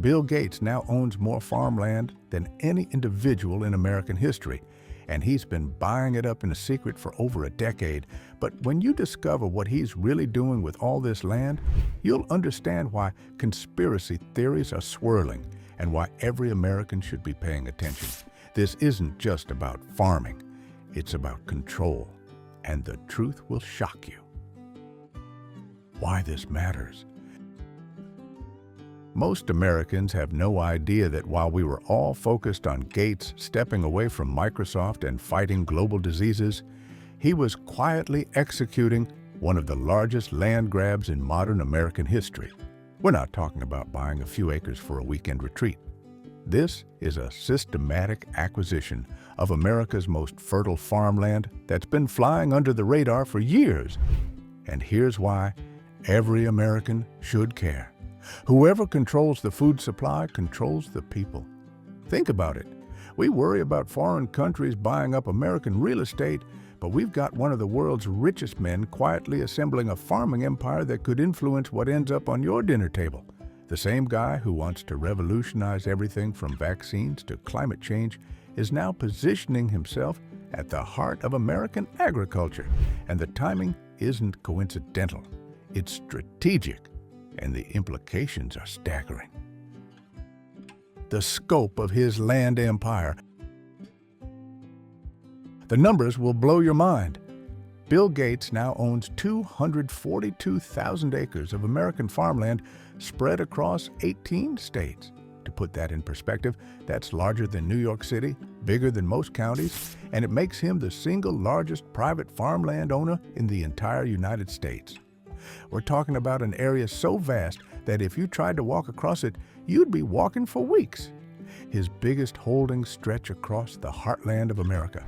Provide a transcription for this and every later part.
Bill Gates now owns more farmland than any individual in American history, and he's been buying it up in a secret for over a decade. But when you discover what he's really doing with all this land, you'll understand why conspiracy theories are swirling and why every American should be paying attention. This isn't just about farming, it's about control, and the truth will shock you. Why this matters. Most Americans have no idea that while we were all focused on Gates stepping away from Microsoft and fighting global diseases, he was quietly executing one of the largest land grabs in modern American history. We're not talking about buying a few acres for a weekend retreat. This is a systematic acquisition of America's most fertile farmland that's been flying under the radar for years. And here's why every American should care. Whoever controls the food supply controls the people. Think about it. We worry about foreign countries buying up American real estate, but we've got one of the world's richest men quietly assembling a farming empire that could influence what ends up on your dinner table. The same guy who wants to revolutionize everything from vaccines to climate change is now positioning himself at the heart of American agriculture. And the timing isn't coincidental. It's strategic. And the implications are staggering. The scope of his land empire. The numbers will blow your mind. Bill Gates now owns 242,000 acres of American farmland spread across 18 states. To put that in perspective, that's larger than New York City, bigger than most counties, and it makes him the single largest private farmland owner in the entire United States. We're talking about an area so vast that if you tried to walk across it, you'd be walking for weeks. His biggest holdings stretch across the heartland of America.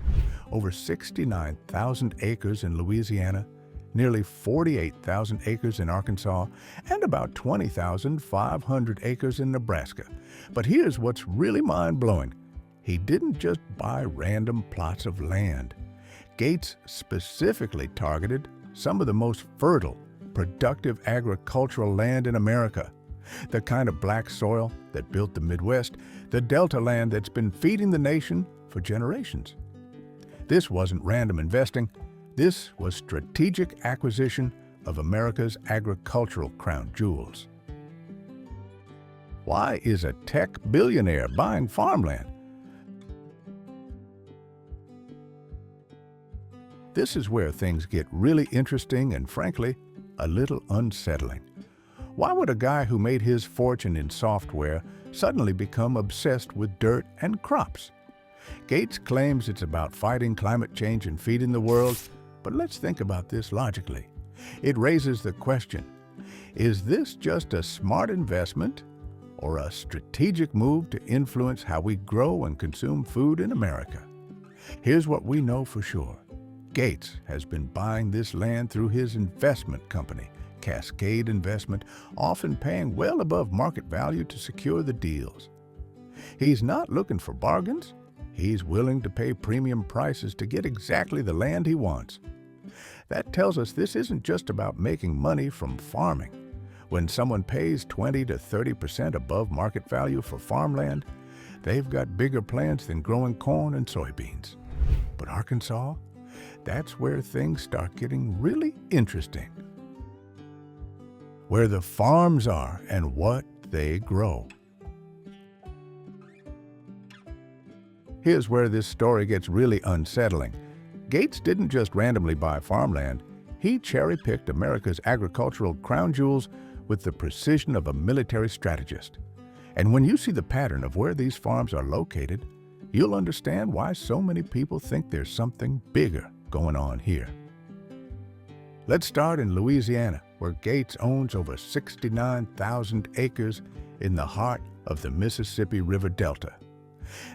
Over 69,000 acres in Louisiana, nearly 48,000 acres in Arkansas, and about 20,500 acres in Nebraska. But here's what's really mind-blowing. He didn't just buy random plots of land. Gates specifically targeted some of the most fertile, productive agricultural land in America. The kind of black soil that built the Midwest, the Delta land that's been feeding the nation for generations. This wasn't random investing. This was strategic acquisition of America's agricultural crown jewels. Why is a tech billionaire buying farmland? This is where things get really interesting and, frankly, a little unsettling. Why would a guy who made his fortune in software suddenly become obsessed with dirt and crops? Gates claims it's about fighting climate change and feeding the world, but let's think about this logically. It raises the question, is this just a smart investment or a strategic move to influence how we grow and consume food in America? Here's what we know for sure. Gates has been buying this land through his investment company, Cascade Investment, often paying well above market value to secure the deals. He's not looking for bargains. He's willing to pay premium prices to get exactly the land he wants. That tells us this isn't just about making money from farming. When someone pays 20 to 30% above market value for farmland, they've got bigger plans than growing corn and soybeans. But Arkansas? That's where things start getting really interesting. Where the farms are and what they grow. Here's where this story gets really unsettling. Gates didn't just randomly buy farmland. He cherry-picked America's agricultural crown jewels with the precision of a military strategist. And when you see the pattern of where these farms are located, you'll understand why so many people think there's something bigger going on here. Let's start in Louisiana, where Gates owns over 69,000 acres in the heart of the Mississippi River Delta.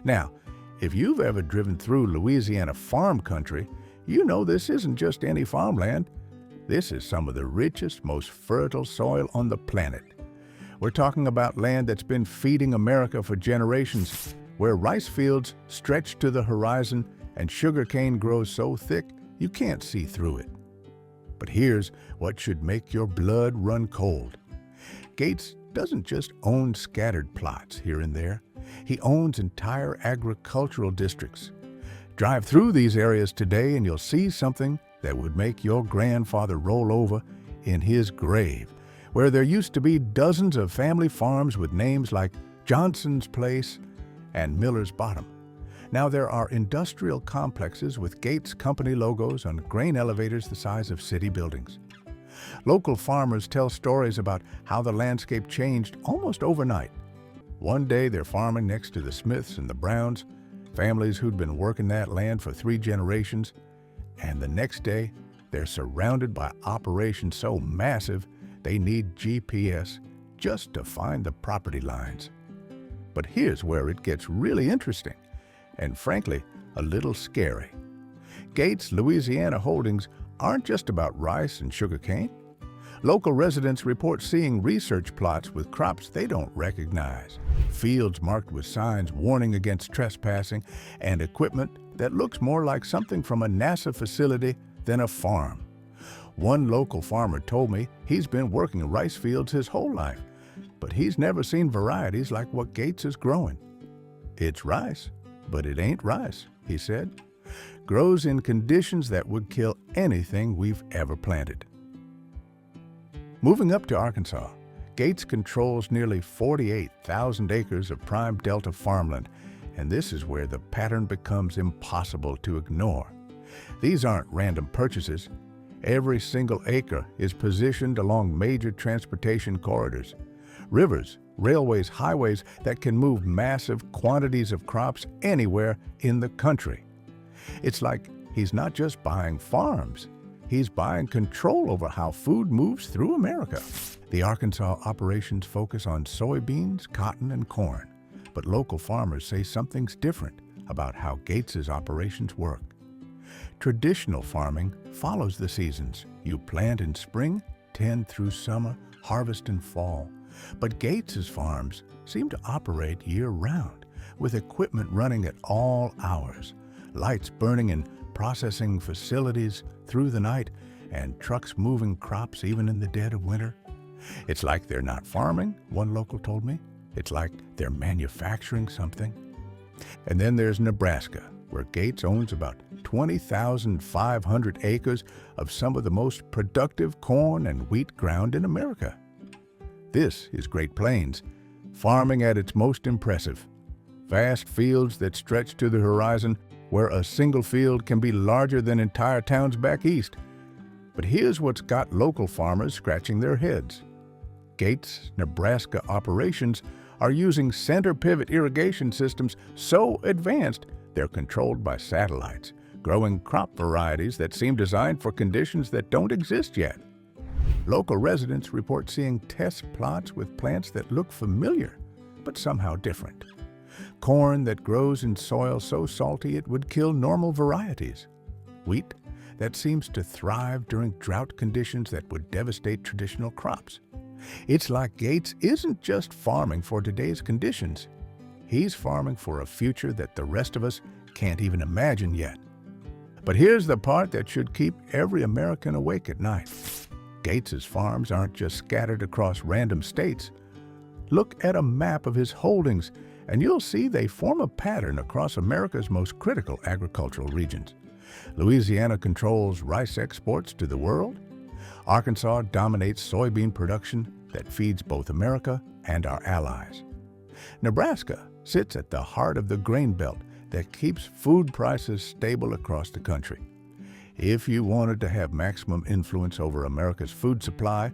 Now, if you've ever driven through Louisiana farm country, you know this isn't just any farmland. This is some of the richest, most fertile soil on the planet. We're talking about land that's been feeding America for generations, where rice fields stretch to the horizon and sugarcane grows so thick you can't see through it. But here's what should make your blood run cold. Gates doesn't just own scattered plots here and there. He owns entire agricultural districts. Drive through these areas today and you'll see something that would make your grandfather roll over in his grave, where there used to be dozens of family farms with names like Johnson's Place and Miller's Bottom. Now there are industrial complexes with Gates Company logos on grain elevators the size of city buildings. Local farmers tell stories about how the landscape changed almost overnight. One day they're farming next to the Smiths and the Browns, families who'd been working that land for 3 generations, and the next day they're surrounded by operations so massive they need GPS just to find the property lines. But here's where it gets really interesting, and frankly, a little scary. Gates Louisiana holdings aren't just about rice and sugarcane. Local residents report seeing research plots with crops they don't recognize, fields marked with signs warning against trespassing, and equipment that looks more like something from a NASA facility than a farm. One local farmer told me he's been working rice fields his whole life, but he's never seen varieties like what Gates is growing. It's rice, but it ain't rice, he said. Grows in conditions that would kill anything we've ever planted. Moving up to Arkansas, Gates controls nearly 48,000 acres of prime Delta farmland, and this is where the pattern becomes impossible to ignore. These aren't random purchases. Every single acre is positioned along major transportation corridors, rivers, railways, highways that can move massive quantities of crops anywhere in the country. It's like he's not just buying farms, he's buying control over how food moves through America. The Arkansas operations focus on soybeans, cotton, and corn, but local farmers say something's different about how Gates's operations work. Traditional farming follows the seasons. You plant in spring, tend through summer, harvest in fall. But Gates's farms seem to operate year-round, with equipment running at all hours, lights burning in processing facilities through the night, and trucks moving crops even in the dead of winter. It's like they're not farming, one local told me. It's like they're manufacturing something. And then there's Nebraska, where Gates owns about 20,500 acres of some of the most productive corn and wheat ground in America. This is Great Plains, farming at its most impressive. Vast fields that stretch to the horizon, where a single field can be larger than entire towns back east. But here's what's got local farmers scratching their heads. Gates' Nebraska operations are using center pivot irrigation systems so advanced they're controlled by satellites, growing crop varieties that seem designed for conditions that don't exist yet. Local residents report seeing test plots with plants that look familiar, but somehow different. Corn that grows in soil so salty it would kill normal varieties. Wheat that seems to thrive during drought conditions that would devastate traditional crops. It's like Gates isn't just farming for today's conditions. He's farming for a future that the rest of us can't even imagine yet. But here's the part that should keep every American awake at night. Gates's farms aren't just scattered across random states. Look at a map of his holdings, and you'll see they form a pattern across America's most critical agricultural regions. Louisiana controls rice exports to the world. Arkansas dominates soybean production that feeds both America and our allies. Nebraska sits at the heart of the grain belt that keeps food prices stable across the country. If you wanted to have maximum influence over America's food supply,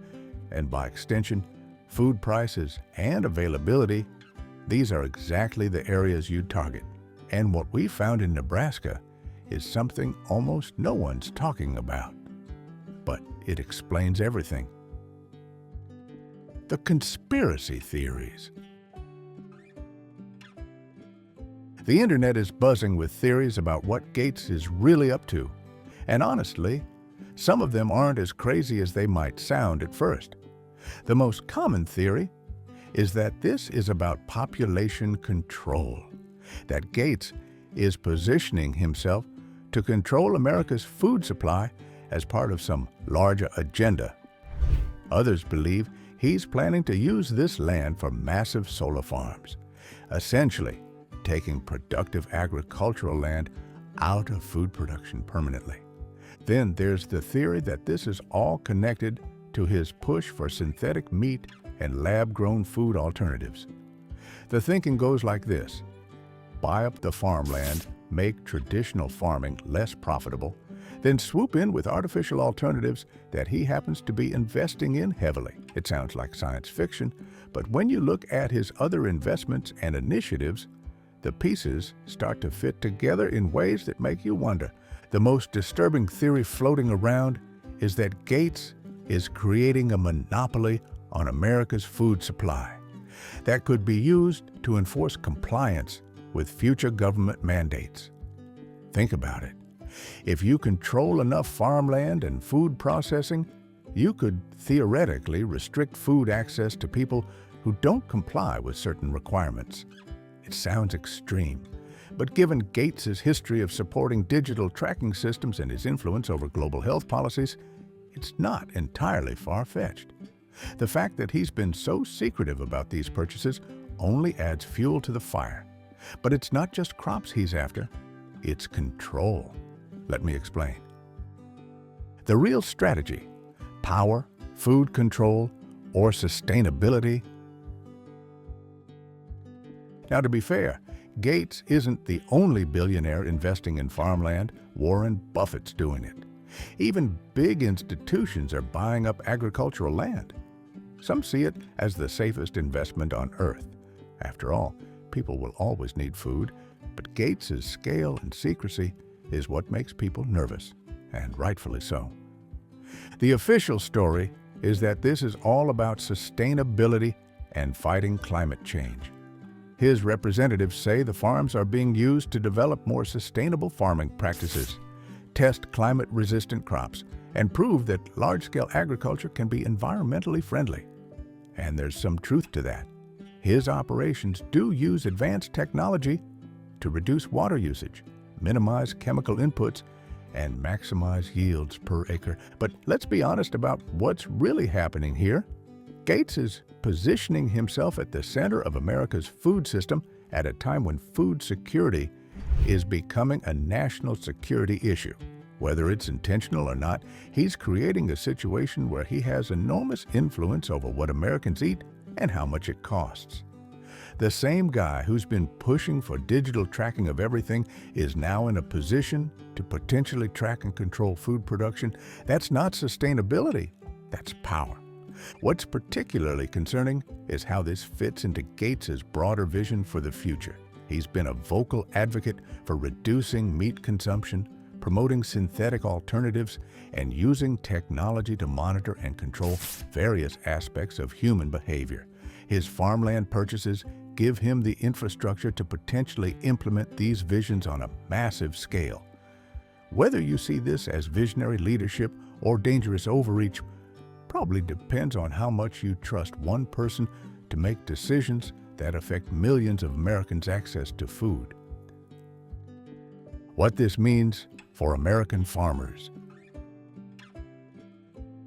and by extension, food prices and availability, these are exactly the areas you'd target. And what we found in Nebraska is something almost no one's talking about. But it explains everything. The conspiracy theories. The internet is buzzing with theories about what Gates is really up to. And honestly, some of them aren't as crazy as they might sound at first. The most common theory is that this is about population control, that Gates is positioning himself to control America's food supply as part of some larger agenda. Others believe He's planning to use this land for massive solar farms, essentially taking productive agricultural land out of food production permanently. Then there's the theory that this is all connected to his push for synthetic meat and lab-grown food alternatives. The thinking goes like this: buy up the farmland, make traditional farming less profitable, then swoop in with artificial alternatives that he happens to be investing in heavily. It sounds like science fiction, but when you look at his other investments and initiatives, the pieces start to fit together in ways that make you wonder. The most disturbing theory floating around is that Gates is creating a monopoly on America's food supply that could be used to enforce compliance with future government mandates. Think about it. If you control enough farmland and food processing, you could theoretically restrict food access to people who don't comply with certain requirements. It sounds extreme, but given Gates's history of supporting digital tracking systems and his influence over global health policies, it's not entirely far-fetched. The fact that he's been so secretive about these purchases only adds fuel to the fire. But it's not just crops he's after, it's control. Let me explain. The real strategy: power, food control, or sustainability. Now, to be fair, Gates isn't the only billionaire investing in farmland. Warren Buffett's doing it. Even big institutions are buying up agricultural land. Some see it as the safest investment on earth. After all, people will always need food, but Gates's scale and secrecy is what makes people nervous, and rightfully so. The official story is that this is all about sustainability and fighting climate change. His representatives say the farms are being used to develop more sustainable farming practices, test climate-resistant crops, and prove that large-scale agriculture can be environmentally friendly. And there's some truth to that. His operations do use advanced technology to reduce water usage, minimize chemical inputs, and maximize yields per acre. But let's be honest about what's really happening here. Gates is positioning himself at the center of America's food system at a time when food security is becoming a national security issue. Whether it's intentional or not, he's creating a situation where he has enormous influence over what Americans eat and how much it costs. The same guy who's been pushing for digital tracking of everything is now in a position to potentially track and control food production. That's not sustainability, that's power. What's particularly concerning is how this fits into Gates's broader vision for the future. He's been a vocal advocate for reducing meat consumption, promoting synthetic alternatives, and using technology to monitor and control various aspects of human behavior. His farmland purchases give him the infrastructure to potentially implement these visions on a massive scale. Whether you see this as visionary leadership or dangerous overreach probably depends on how much you trust one person to make decisions that affect millions of Americans' access to food. What this means for American farmers.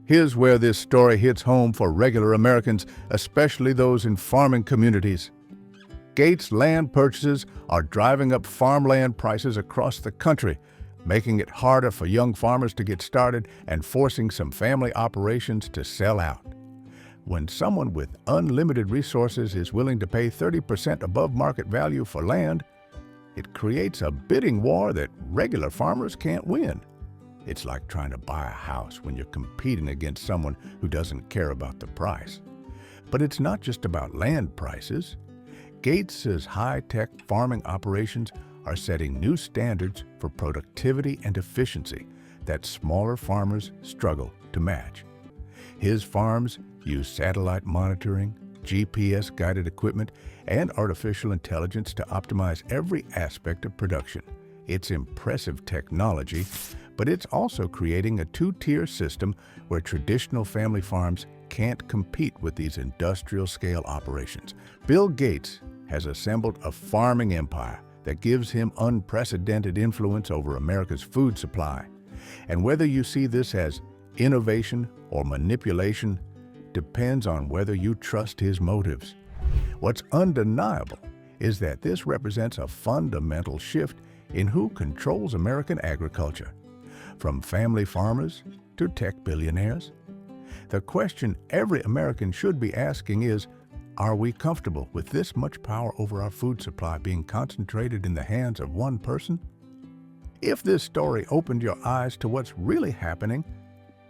Here's where this story hits home for regular Americans, especially those in farming communities. Gates' land purchases are driving up farmland prices across the country, making it harder for young farmers to get started and forcing some family operations to sell out. When someone with unlimited resources is willing to pay 30% above market value for land, it creates a bidding war that regular farmers can't win. It's like trying to buy a house when you're competing against someone who doesn't care about the price. But it's not just about land prices. Gates's high-tech farming operations are setting new standards for productivity and efficiency that smaller farmers struggle to match. His farms use satellite monitoring, GPS-guided equipment, and artificial intelligence to optimize every aspect of production. It's impressive technology, but it's also creating a two-tier system where traditional family farms can't compete with these industrial-scale operations. Bill Gates has assembled a farming empire that gives him unprecedented influence over America's food supply. And whether you see this as innovation or manipulation, depends on whether you trust his motives. What's undeniable is that this represents a fundamental shift in who controls American agriculture, from family farmers to tech billionaires. The question every American should be asking is, are we comfortable with this much power over our food supply being concentrated in the hands of one person? If this story opened your eyes to what's really happening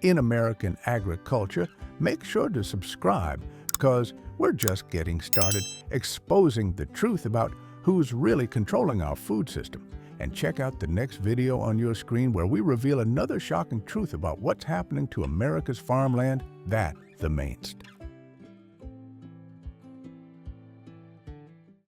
in American agriculture, make sure to subscribe, because we're just getting started exposing the truth about who's really controlling our food system. And check out the next video on your screen where we reveal another shocking truth about what's happening to America's farmland, the mainstay.